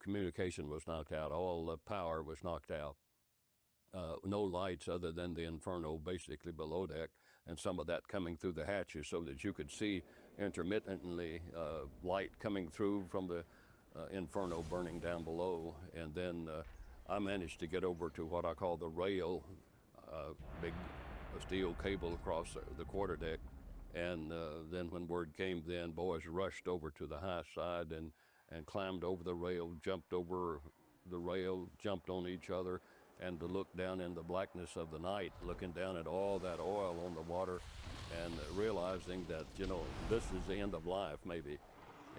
communication was knocked out. All the power was knocked out. No lights other than the inferno basically below deck, and some of that coming through the hatches so that you could see intermittently light coming through from the inferno burning down below. And then I managed to get over to what I call the rail, big steel cable across the quarterdeck. And then when word came, then boys rushed over to the high side and climbed over the rail, jumped over the rail, jumped on each other, and to look down in the blackness of the night, looking down at all that oil on the water and realizing that, this is the end of life maybe.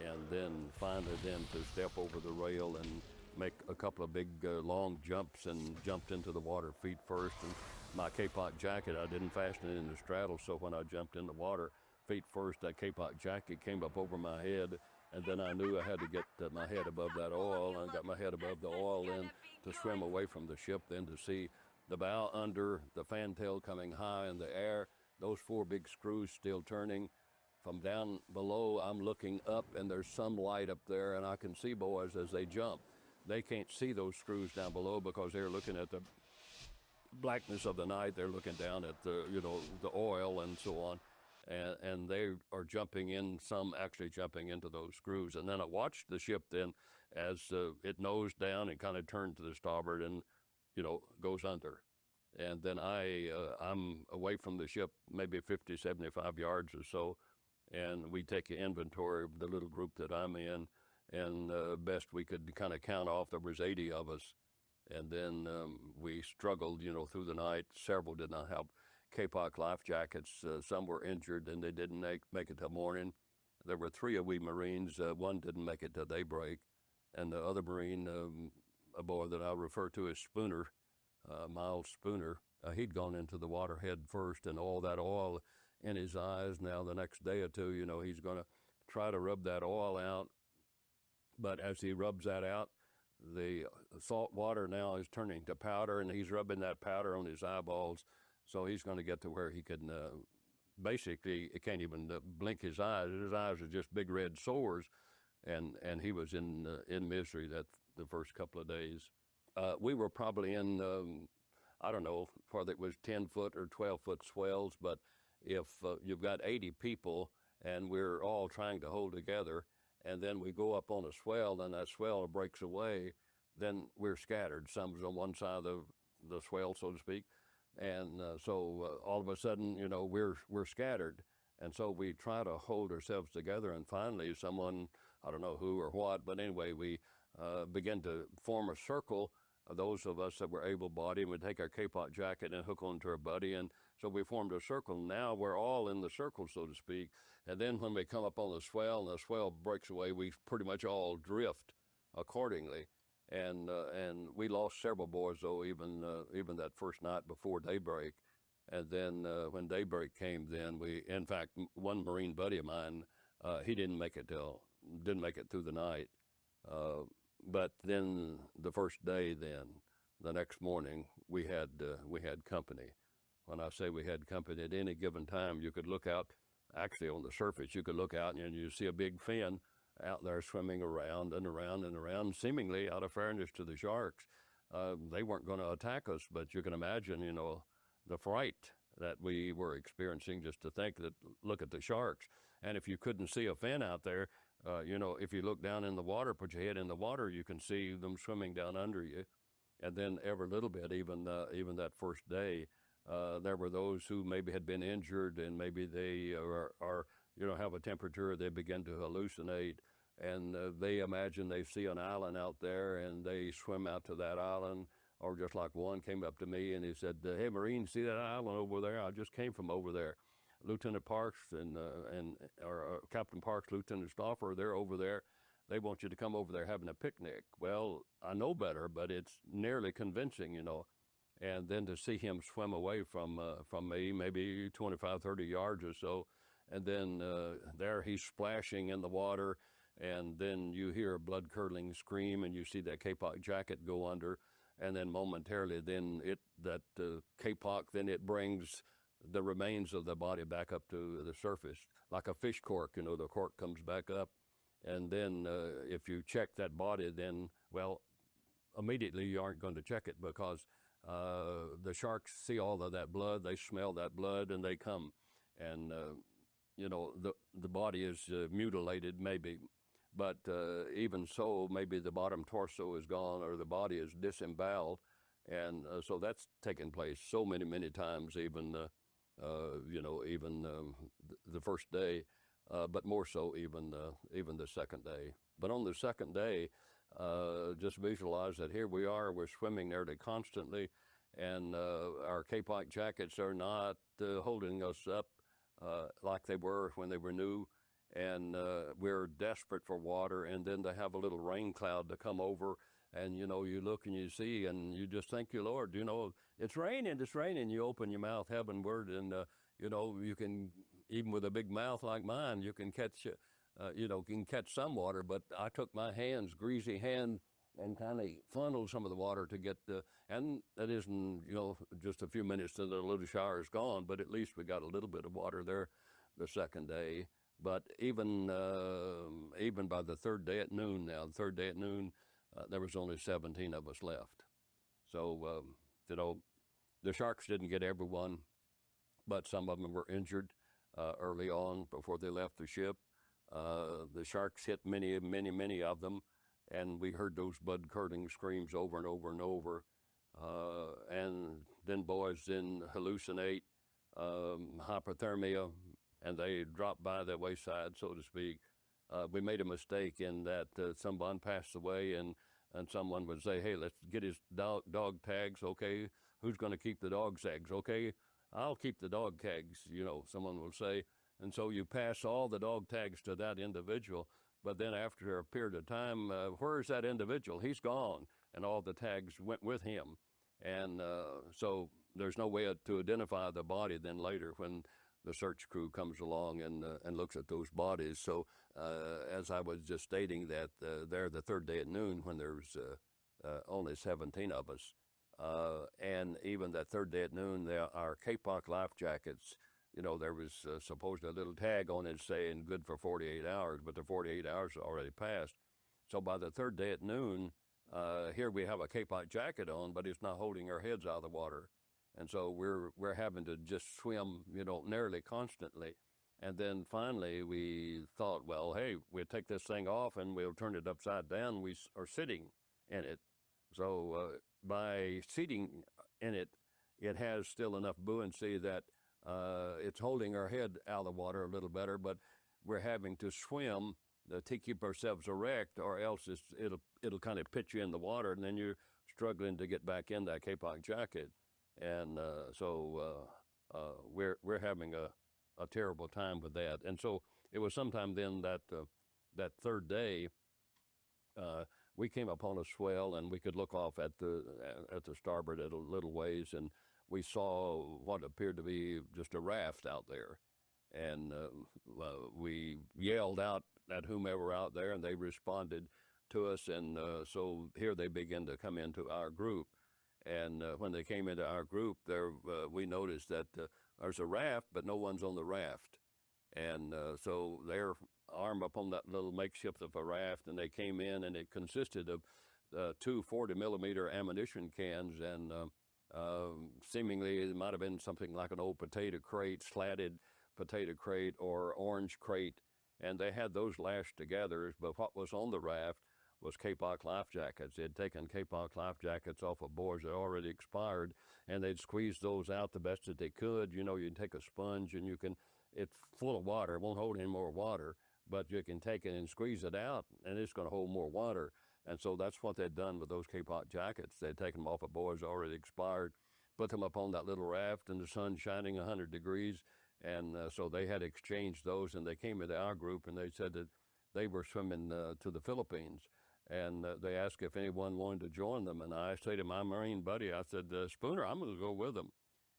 And then finally then to step over the rail and make a couple of big long jumps, and jumped into the water feet first. And my kapok jacket, I didn't fasten it in the straddle, so when I jumped in the water feet first, that kapok jacket came up over my head. And then I knew I had to get my head above that oil, and I got my head above the oil then to swim away from the ship, then to see the bow under, the fantail coming high in the air, those 4 big screws still turning. From down below, I'm looking up, and there's some light up there, and I can see boys as they jump. They can't see those screws down below because they're looking at the blackness of the night. They're looking down at the oil and so on. And they are jumping in, some actually jumping into those screws. And then I watched the ship then as it nosed down and kind of turned to the starboard and, goes under. And then I'm away from the ship maybe 50, 75 yards or so, and we take an inventory of the little group that I'm in, and best we could kind of count off, there was 80 of us. And then we struggled, through the night. Several did not have kapok life jackets. Some were injured, and they didn't make it till morning. There were 3 of we Marines. One didn't make it till daybreak. And the other Marine, a boy that I refer to as Spooner, Miles Spooner, he'd gone into the water head first, and all that oil in his eyes. Now the next day or two, he's going to try to rub that oil out. But as he rubs that out, the salt water now is turning to powder, and he's rubbing that powder on his eyeballs. So he's going to get to where he can basically, he can't even blink his eyes. His eyes are just big red sores, and he was in misery that the first couple of days. We were probably in, I don't know, whether it was 10-foot or 12-foot swells, but if you've got 80 people and we're all trying to hold together, and then we go up on a swell and that swell breaks away, then we're scattered. Some's on one side of the swell, so to speak. And so all of a sudden, we're scattered. And so we try to hold ourselves together. And finally, someone, I don't know who or what, but anyway, we begin to form a circle. Those of us that were able-bodied would take our kapok jacket and hook onto our buddy. And so we formed a circle. Now we're all in the circle, so to speak. And then when we come up on the swell and the swell breaks away, we pretty much all drift accordingly. And we lost several boys, though, even that first night before daybreak. And then when daybreak came, then in fact, one Marine buddy of mine, he didn't make it through the night. But then the first day, then the next morning, we had company. When I say we had company, at any given time, you could look out. Actually, on the surface, you could look out and you see a big fin out there swimming around and around and around, seemingly out of fairness to the sharks. They weren't going to attack us, but you can imagine, the fright that we were experiencing just to think that, look at the sharks. And if you couldn't see a fin out there, if you look down in the water, put your head in the water, you can see them swimming down under you. And then every little bit, even that first day, there were those who maybe had been injured, and maybe they are have a temperature, they begin to hallucinate, and they imagine they see an island out there, and they swim out to that island. Or just like one came up to me and he said, "Hey, Marine, see that island over there? I just came from over there. Lieutenant Parks or Captain Parks, Lieutenant Stauffer, they're over there. They want you to come over there having a picnic." Well, I know better, but it's nearly convincing, And then to see him swim away from me, maybe 25, 30 yards or so, and then there he's splashing in the water, and then you hear a blood-curdling scream, and you see that kapok jacket go under. And then momentarily, then that kapok, then it brings the remains of the body back up to the surface, like a fish cork. The cork comes back up, And then if you check that body, then, well, immediately you aren't going to check it because the sharks see all of that blood, they smell that blood, and they come. And, the body is mutilated maybe, but even so, maybe the bottom torso is gone or the body is disemboweled. And so that's taken place so many times, even, the first day, but more so even the second day. But on the second day, just visualize that here we are, we're swimming nearly constantly, and our K-Pike jackets are not holding us up like they were when they were new, and we're desperate for water, and then to have a little rain cloud to come over, and you look and you see, and you just thank you, Lord, it's raining. You open your mouth heavenward, and you can, even with a big mouth like mine, you can catch some water. But I took my greasy hand, and kind of funneled some of the water to get and that isn't, just a few minutes till the little shower is gone, but at least we got a little bit of water there the second day. But even by the third day at noon, there was only 17 of us left. So, the sharks didn't get everyone, but some of them were injured early on before they left the ship. The sharks hit many of them, and we heard those blood-curdling screams over and over and over. And then boys then hallucinate, hypothermia, and they drop by the wayside, so to speak. We made a mistake in that someone passed away, and someone would say, hey, let's get his dog tags. Okay, who's going to keep the dog tags? Okay, I'll keep the dog tags, someone will say. And so you pass all the dog tags to that individual, but then after a period of time, where's that individual? He's gone, and all the tags went with him. And so there's no way to identify the body then later when the search crew comes along and looks at those bodies. So as I was just stating that there the third day at noon when there's only 17 of us, and even that third day at noon, our K-Pike life jackets, there was supposedly a little tag on it saying good for 48 hours, but the 48 hours already passed. So by the third day at noon, here we have a K-Pike jacket on, but it's not holding our heads out of the water. And so we're having to just swim, nearly constantly. And then finally we thought, well, hey, we'll take this thing off and we'll turn it upside down. We are sitting in it. So by seating in it, it has still enough buoyancy that it's holding our head out of the water a little better, but we're having to swim to keep ourselves erect, or else it'll kind of pitch you in the water, and then you're struggling to get back in that K-Pike jacket. And so we're having a terrible time with that. And so it was sometime then that third day, we came upon a swell, and we could look off at the starboard at a little ways, and we saw what appeared to be just a raft out there. And we yelled out at whomever out there, and they responded to us. And so here they began to come into our group. And when they came into our group, we noticed that there's a raft, but no one's on the raft. And so they're armed up on that little makeshift of a raft, and they came in, and it consisted of two 40-millimeter ammunition cans, and seemingly it might have been something like an old potato crate, slatted potato crate or orange crate, and they had those lashed together. But what was on the raft was K-Pike life jackets. They had taken K-Pike life jackets off of boards that already expired, and they'd squeezed those out the best that they could. You can take a sponge, and it's full of water. It won't hold any more water, but you can take it and squeeze it out, and it's going to hold more water. And so that's what they'd done with those K-Pike jackets. They'd taken them off of boards already expired, put them up on that little raft, and the sun shining 100 degrees. And so they had exchanged those, and they came into our group, and they said that they were swimming to the Philippines. And they asked if anyone wanted to join them. And I said to my Marine buddy, I said, Spooner, I'm going to go with them.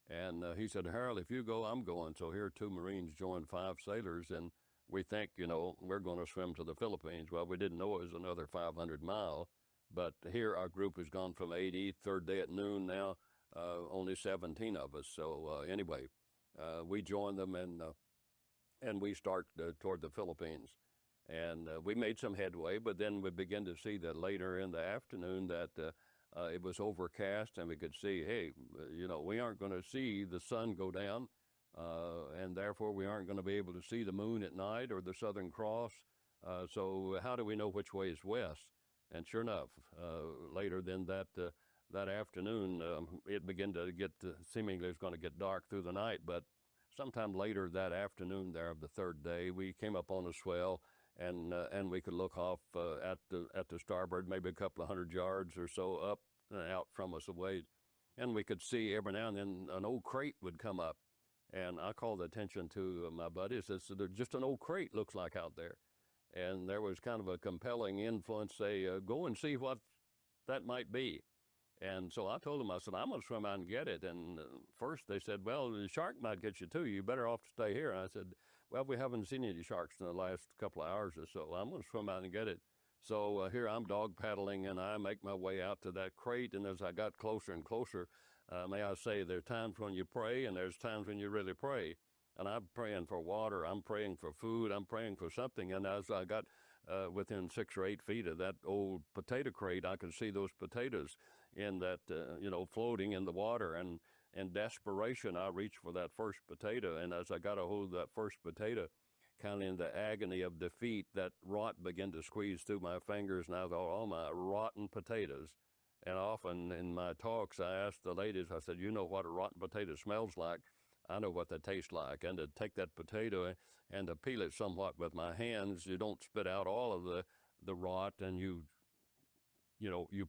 And he said, Harold, if you go, I'm going. So here 2 Marines joined 5 sailors, and we think, we're going to swim to the Philippines. Well, we didn't know it was another 500 mile. But here our group has gone from 80, third day at noon now, only 17 of us. So anyway, we join them, and we start toward the Philippines. And we made some headway, but then we began to see that later in the afternoon that it was overcast, and we could see, hey, we aren't going to see the sun go down, and therefore we aren't going to be able to see the moon at night or the Southern Cross. So how do we know which way is west? And sure enough, later than that afternoon, it began to get seemingly it's going to get dark through the night. But sometime later that afternoon, there of the third day, we came up on a swell, and we could look off at the starboard, maybe a couple of 100 yards or so up and out from us away, and we could see every now and then an old crate would come up, and I called attention to my buddies. I said, "There's just an old crate looks like out there," and there was kind of a compelling influence. Say, "Go and see what that might be." And so I told them, I said, "I'm going to swim out and get it." And first they said, "Well, the shark might get you too. You better off to stay here." And I said, "Well, we haven't seen any sharks in the last couple of hours or so. I'm going to swim out and get it." So here I'm dog paddling, and I make my way out to that crate. And as I got closer and closer, may I say, there's times when you pray and there's times when you really pray. And I'm praying for water. I'm praying for food. I'm praying for something. And as I got within 6 or 8 feet of that old potato crate, I could see those potatoes in that, floating in the water. And in desperation, I reached for that first potato. And as I got a hold of that first potato, kind of in the agony of defeat, that rot began to squeeze through my fingers. And I thought, oh, my rotten potatoes. And often in my talks, I asked the ladies, I said, "You know what a rotten potato smells like? I know what they taste like." And to take that potato and to peel it somewhat with my hands, you don't spit out all of the rot, and you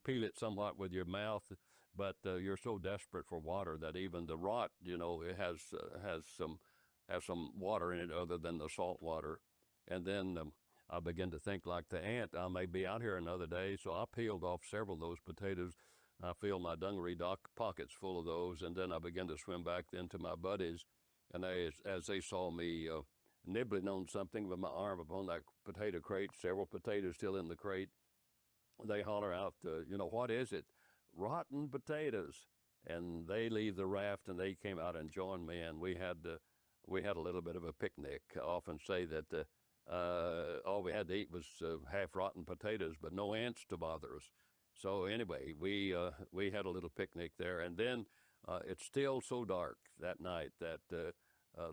peel it somewhat with your mouth, but you're so desperate for water that even the rot, it has some water in it other than the salt water. And then I began to think like the ant, I may be out here another day. So I peeled off several of those potatoes. I filled my dungaree pockets full of those, and then I began to swim back into my buddies. And as they saw me nibbling on something with my arm upon that potato crate, several potatoes still in the crate, they holler out, "What is it?" "Rotten potatoes." And they leave the raft, and they came out and joined me, and we had a little bit of a picnic. I often say that all we had to eat was half-rotten potatoes, but no ants to bother us. So anyway, we had a little picnic there, and then it's still so dark that night that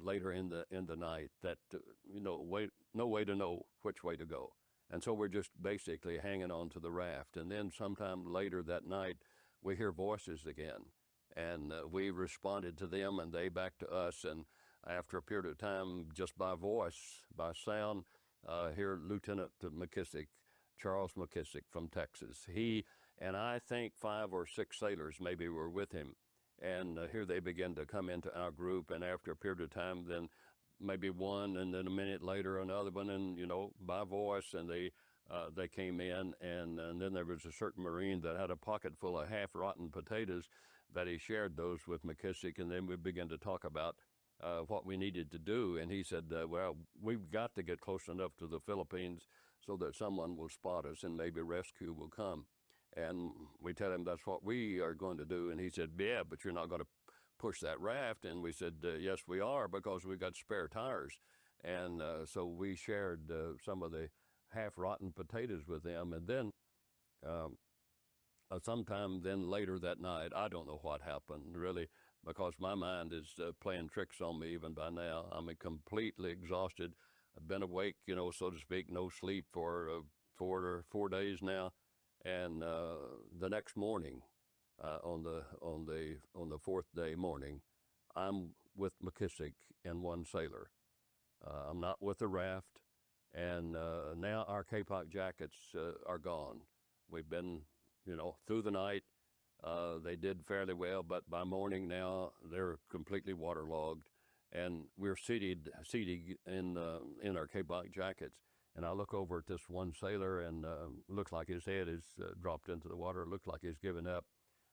later in the night that no way to know which way to go, and so we're just basically hanging on to the raft. And then sometime later that night, we hear voices again, and we responded to them, and they back to us. And after a period of time, just by voice, by sound, here Lieutenant McKissick, Charles McKissick from Texas. He and I think 5 or 6 sailors maybe were with him. And here they began to come into our group. And after a period of time, then maybe one, and then a minute later another one, and by voice, and they came in. And then there was a certain Marine that had a pocket full of half-rotten potatoes that he shared those with McKissick. And then we began to talk about what we needed to do. And he said, well, we've got to get close enough to the Philippines so that someone will spot us and maybe rescue will come. And we tell him that's what we are going to do. And he said, "Yeah, but you're not going to push that raft." And we said, "Yes, we are, because we got spare tires." And so we shared some of the half-rotten potatoes with them. And then sometime then later that night, I don't know what happened, really, because my mind is playing tricks on me even by now. I'm completely exhausted. I've been awake, so to speak, no sleep for 4 days now. And the next morning, on the 4th day morning, I'm with McKissick and one sailor. I'm not with the raft, and now our kapok jackets are gone. We've been, through the night. They did fairly well, but by morning now they're completely waterlogged, and we're seated in our kapok jackets. And I look over at this one sailor, and looks like his head is dropped into the water. It looks like he's given up.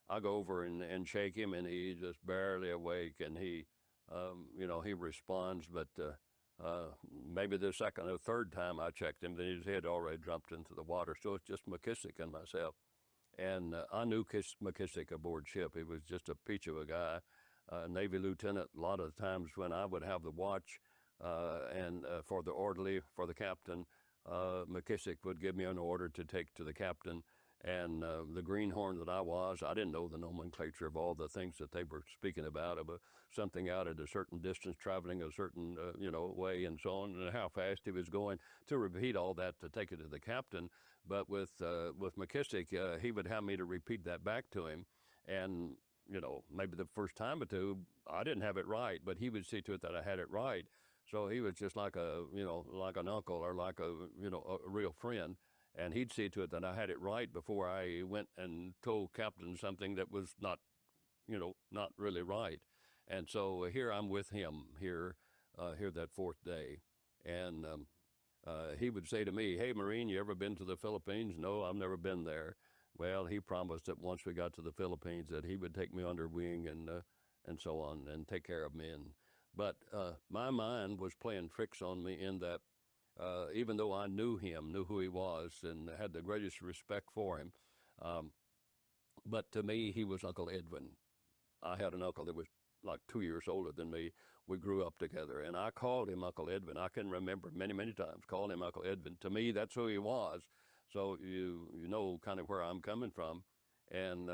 I go over and shake him, and he's just barely awake. And he responds, but maybe the second or third time I checked him, then his head already dropped into the water. So it's just McKissick and myself. And I knew McKissick aboard ship. He was just a peach of a guy, Navy lieutenant. A lot of times when I would have the watch, and for the orderly, for the captain, McKissick would give me an order to take to the captain. And the greenhorn that I was, I didn't know the nomenclature of all the things that they were speaking about something out at a certain distance, traveling a certain way, and so on, and how fast he was going. To repeat all that to take it to the captain, but with McKissick, he would have me to repeat that back to him, and maybe the first time or two I didn't have it right, but he would see to it that I had it right. So he was just like like an uncle or like a real friend. And he'd see to it that I had it right before I went and told Captain something that was not really right. And so here I'm with him here that fourth day. And he would say to me, "Hey, Marine, you ever been to the Philippines?" "No, I've never been there." Well, he promised that once we got to the Philippines that he would take me under wing and so on and take care of me. But my mind was playing tricks on me in that even though I knew who he was, and had the greatest respect for him. But to me, he was Uncle Edwin. I had an uncle that was like 2 years older than me. We grew up together, and I called him Uncle Edwin. I can remember many, many times calling him Uncle Edwin. To me, that's who he was. So you know kind of where I'm coming from. And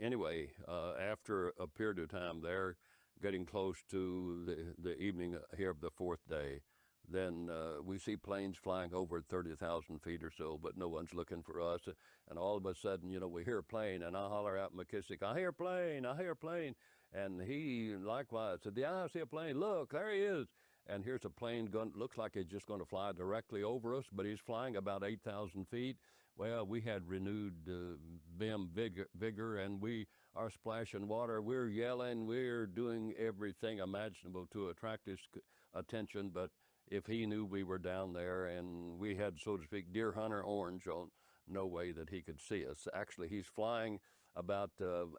anyway, after a period of time there, getting close to the evening here of the fourth day, then we see planes flying over 30,000 feet or so, but no one's looking for us. And all of a sudden, we hear a plane, and I holler out McKissick, "I hear a plane, I hear a plane." And he likewise said, "Yeah, I see a plane. Look, there he is." And here's a plane looks like it's just going to fly directly over us, but he's flying about 8,000 feet. Well, we had renewed vigor, and we are splashing water. We're yelling. We're doing everything imaginable to attract his attention, but if he knew we were down there and we had, so to speak, deer hunter orange on, no way that he could see us. Actually, he's flying about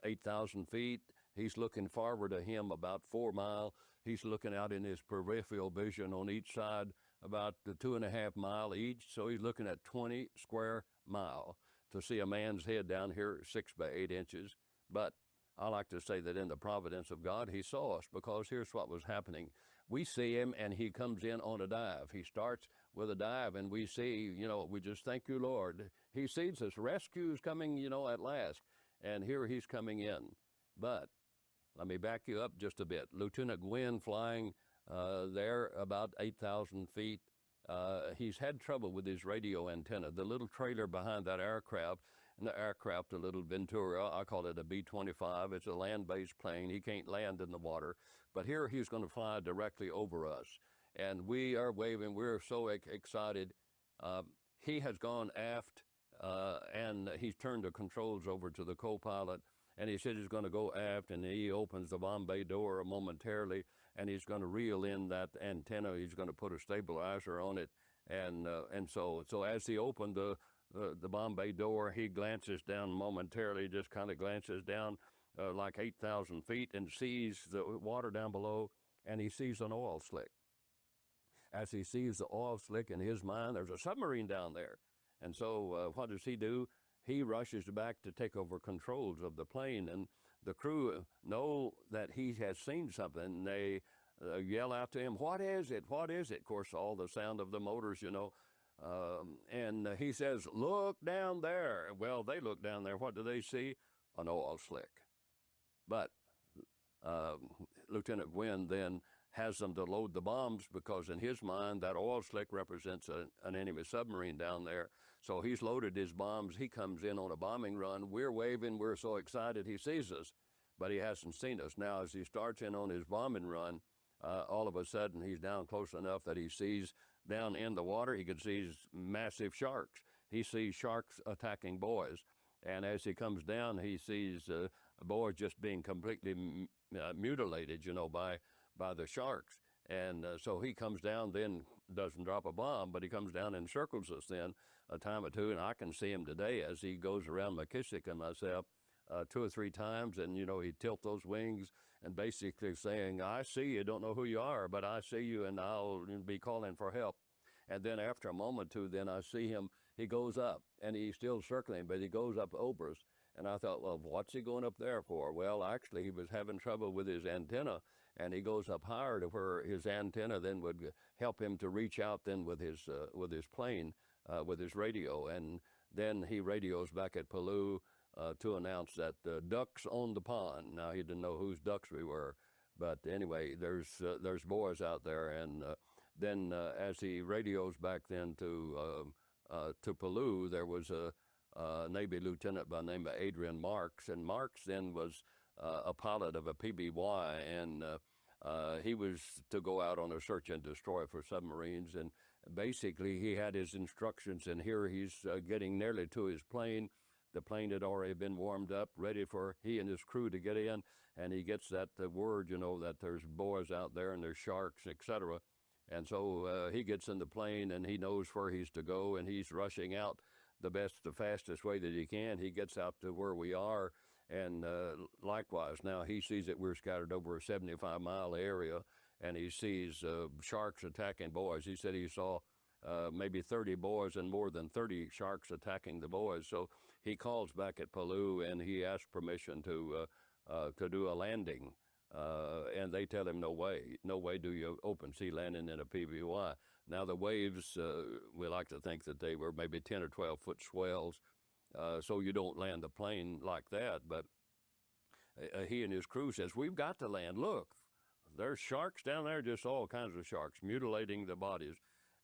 8,000 feet. He's looking forward to him about 4 miles. He's looking out in his peripheral vision on each side about 2.5 miles each. So he's looking at 20 square miles to see a man's head down here 6 by 8 inches. But I like to say that in the providence of God, he saw us, because here's what was happening. We see him, and he comes in on a dive. He starts with a dive, and we see, we just thank you, Lord. He sees us. Rescue's coming, at last. And here he's coming in. But let me back you up just a bit. Lieutenant Gwynn flying there about 8,000 feet. He's had trouble with his radio antenna. The little trailer behind that aircraft, and the aircraft, a little Ventura, I call it a B-25. It's a land-based plane. He can't land in the water. But here he's going to fly directly over us. And we are waving. We're so excited. He has gone aft, and he's turned the controls over to the co-pilot. And he said he's going to go aft, and he opens the bomb bay door momentarily, and he's going to reel in that antenna. He's going to put a stabilizer on it, and so as he opened the bomb bay door, he glances down momentarily, just kind of glances down like 8,000 feet, and sees the water down below, and he sees an oil slick. As he sees the oil slick, in his mind, there's a submarine down there, and so what does he do? He rushes back to take over controls of the plane, and the crew know that he has seen something. They yell out to him, "What is it? What is it?" Of course, all the sound of the motors, and he says, "Look down there." Well, they look down there. What do they see? An oil slick. But Lieutenant Gwynn then has them to load the bombs, because in his mind that oil slick represents an enemy submarine down there. So he's loaded his bombs. He comes in on a bombing run. We're waving. We're so excited. He sees us, but he hasn't seen us. Now, as he starts in on his bombing run, all of a sudden he's down close enough that he sees down in the water, he can see massive sharks. He sees sharks attacking boys. And as he comes down, he sees a boy just being completely mutilated, by the sharks. And so he comes down, then doesn't drop a bomb, but he comes down and circles us then a time or two. And I can see him today as he goes around McKissick and myself 2 or 3 times. And, he tilt those wings and basically saying, "I see you, don't know who you are, but I see you, and I'll be calling for help." And then after a moment or two, then I see him, he goes up, and he's still circling, but he goes up over us. And I thought, well, what's he going up there for? Well, actually, he was having trouble with his antenna, and he goes up higher to where his antenna then would help him to reach out then with his plane with his radio. And then he radios back at Palau to announce that ducks on the pond. Now, he didn't know whose ducks we were. But anyway, there's boys out there. And then as he radios back then to Palau, there was a Navy lieutenant by the name of Adrian Marks. And Marks then was a pilot of a PBY, and he was to go out on a search and destroy for submarines. And basically, he had his instructions, and here he's getting nearly to his plane. The plane had already been warmed up, ready for he and his crew to get in, and he gets that word, that there's boys out there and there's sharks, etc. And so he gets in the plane, and he knows where he's to go, and he's rushing out the fastest way that he can. He gets out to where we are, and likewise, now he sees that we're scattered over a 75-mile area, and he sees sharks attacking boys. He said he saw maybe 30 boys and more than 30 sharks attacking the boys. So he calls back at Palau, and he asks permission to do a landing. And they tell him, no way do you open sea landing in a PBY. Now the waves, we like to think that they were maybe 10 or 12 foot swells, so you don't land the plane like that. But he and his crew says, we've got to land. Look, there's sharks down there, just all kinds of sharks, mutilating the bodies.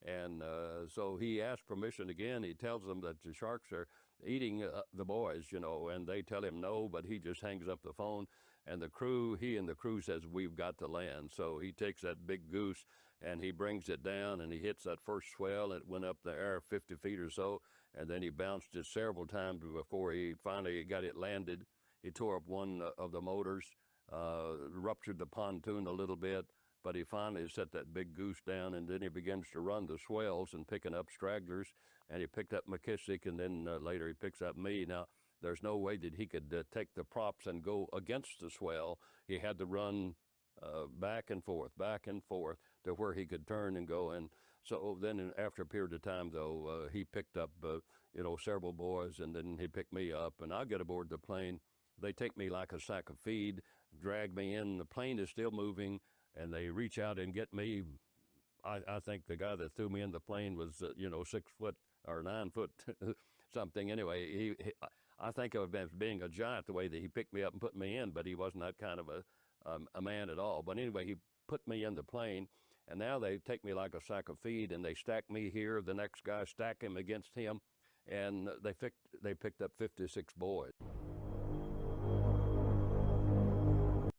And so he asks permission again. He tells them that the sharks are eating the boys, and they tell him no, but he just hangs up the phone. And he and the crew says, we've got to land. So he takes that big goose and he brings it down, and he hits that first swell. It went up the air 50 feet or so, and then he bounced it several times before he finally got it landed. He tore up one of the motors, ruptured the pontoon a little bit, but he finally set that big goose down, and then he begins to run the swells and picking up stragglers, and he picked up McKissick, and then later he picks up me. Now, there's no way that he could take the props and go against the swell. He had to run back and forth to where he could turn and go. And so then after a period of time, though, he picked up, several boys, and then he picked me up, and I get aboard the plane. They take me like a sack of feed, drag me in. The plane is still moving, and they reach out and get me. I think the guy that threw me in the plane was, 6 foot or 9 foot something. Anyway, I think of him as being a giant the way that he picked me up and put me in, but he wasn't that kind of a man at all. But anyway, he put me in the plane, and now they take me like a sack of feed, and they stack me here. The next guy stack him against him, and they picked up 56 boys.